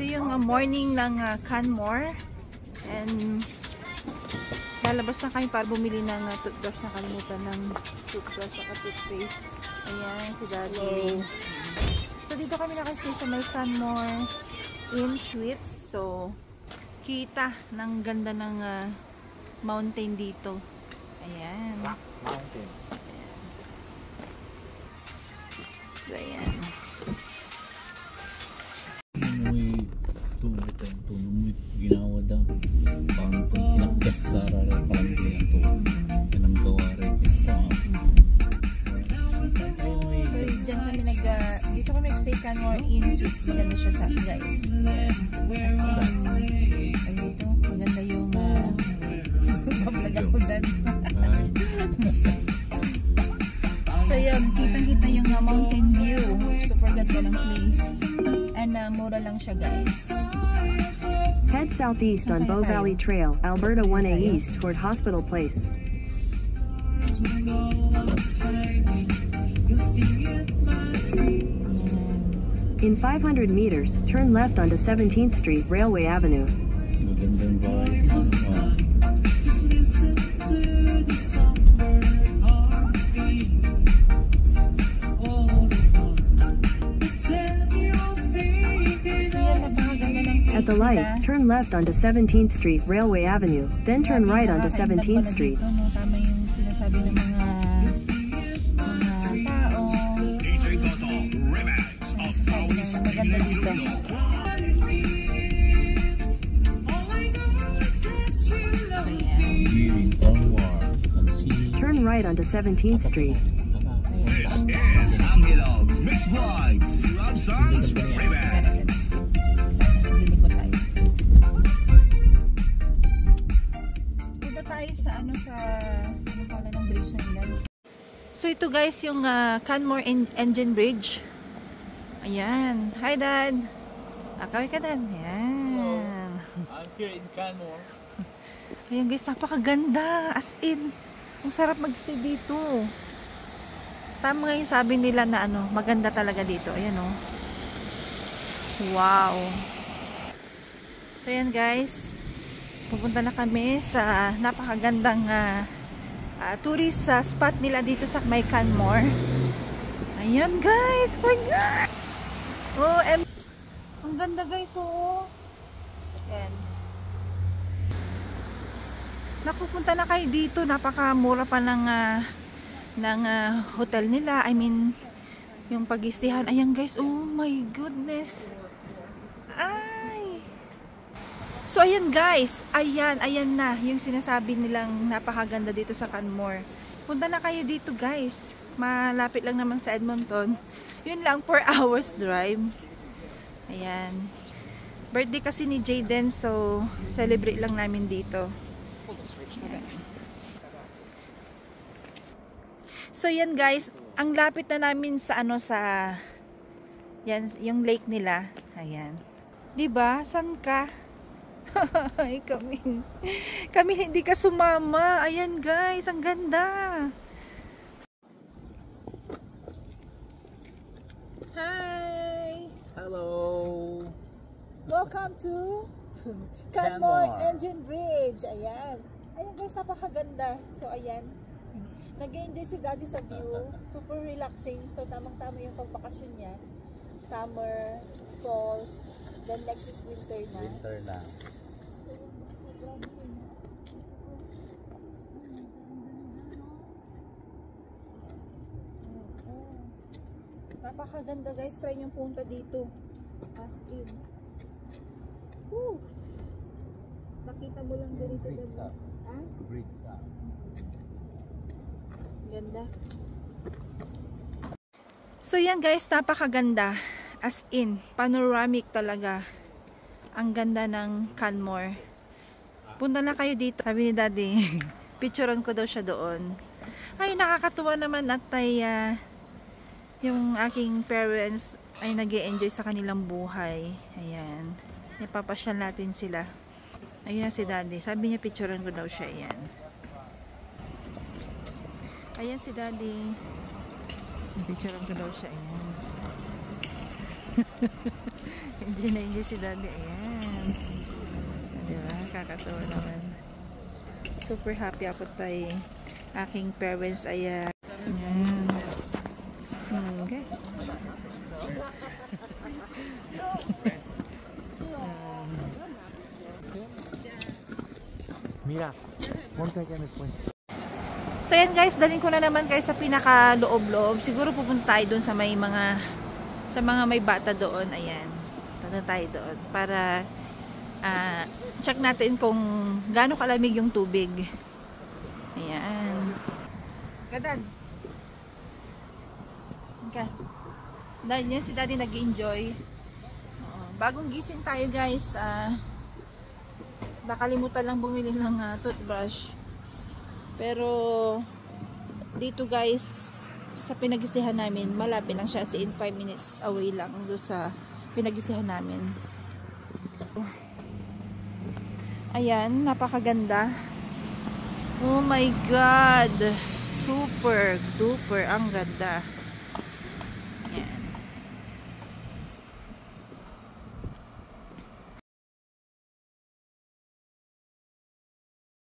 yung morning ng Canmore. And lalabas na kami para bumili ng toothbrush. Nakalimutan ng toothbrush at toothpaste. Ayan, si Daddy. So, dito kami nakastay sa may Canmore Inn Suites. So, kita ng ganda ng mountain dito. Ayan. Rock Mountain. So, ayan. May ginawa daw. Parang tinakdas sa rara parang ito. Yan ang gawa rin. Diyan kami dito kami nag-stay Canmore Inn Suites. Maganda siya sa guys. Dito, maganda yung vlog ako dad. So yun, kitang-kita yung mountain view. Super ganda ng place. And mura lang siya guys. Head southeast on Bow Valley Trail, Alberta 1A East toward Hospital Place. In 500 meters, turn left onto 17th Street, Railway Avenue. Magandang bahay. At the light, turn left onto 17th Street, Railway Avenue, then turn right onto 17th Street. Tama yung sinasabi ng mga tao. Maganda dito. Turn right onto 17th Street. This is Angelo Mix Vlogs, Rob Sons Remix. So ito guys yung Canmore Engine Bridge. Ayan. Hi Dad. Kaway ka Dad. Ayan. I'm here in Canmore. Ayan guys, napakaganda. As in, ang sarap mag-stay dito. Tama nga yung sabi nila na maganda talaga dito. Ayan o. Wow. So ayan guys. Pupunta na kami sa napakagandang tourist spot nila dito sa may Canmore. Ayan guys, oh my God! Oh, ang ganda guys, oh. Ayan. Nakupunta na kayo dito, napakamura pa ng hotel nila. I mean, yung pag-istihan. Ayan guys, oh my goodness. Ay! So ayan guys, ayan na yung sinasabi nilang napakaganda dito sa Canmore. Punta na kayo dito guys. Malapit lang naman sa Edmonton. Yun lang, 4 hours drive. Ayan. Birthday kasi ni Jayden, so celebrate lang namin dito. So yan guys, ang lapit na namin sa yan, yung lake nila. Ayan. 'Di ba? San ka? Ay, kami hindi ka sumama. Ayan guys, ang ganda. Hi. Hello. Welcome to Canmore Engine Bridge. Ayan. Ayan guys, napakaganda. So ayan. Nag-enjoy si Daddy sa view. Super relaxing. So tamang-tama yung pagbakasyon niya. Summer, falls, then next is winter na. Winter na. Napakaganda guys, try nyo punta dito. As in. Woo! Makita mo lang ganito. Bridge up. Ganda. So yan guys, napakaganda. As in, panoramic talaga. Ang ganda ng Canmore. Punta na kayo dito. Sabi ni Daddy, picturean ko daw siya doon. Ay, nakakatuwa naman at yung aking parents ay nag-e-enjoy sa kanilang buhay. Ayan. Ipapasyal natin sila. Ayun na si Daddy. Sabi niya picturean ko daw siya. Ayan. Ayan si Daddy. Picturean ko daw siya. Ayan. Enjoy si daddy. Ayan. Diba? Kakatawa naman. Super happy ako tayo. Aking parents ay ayan. Okay. Mira, ponte aquí en el puente. So yan guys, dalhin ko na naman kayo sa pinaka-loob-loob. Siguro pupunta tayo doon sa may mga may bata doon. Ayan. Punta tayo doon para check natin kung gaano kalamig yung tubig. Ayan. Gadad. Okay. Dahil niya si daddy nag-enjoy. Bagong gising tayo guys. Nakalimutan lang bumili ng toothbrush. Pero dito guys sa pinagisihan namin, malapit lang siya, as in 5 minutes away lang doon sa pinagisihan namin. Ayan, napakaganda. Oh my god, super duper ang ganda.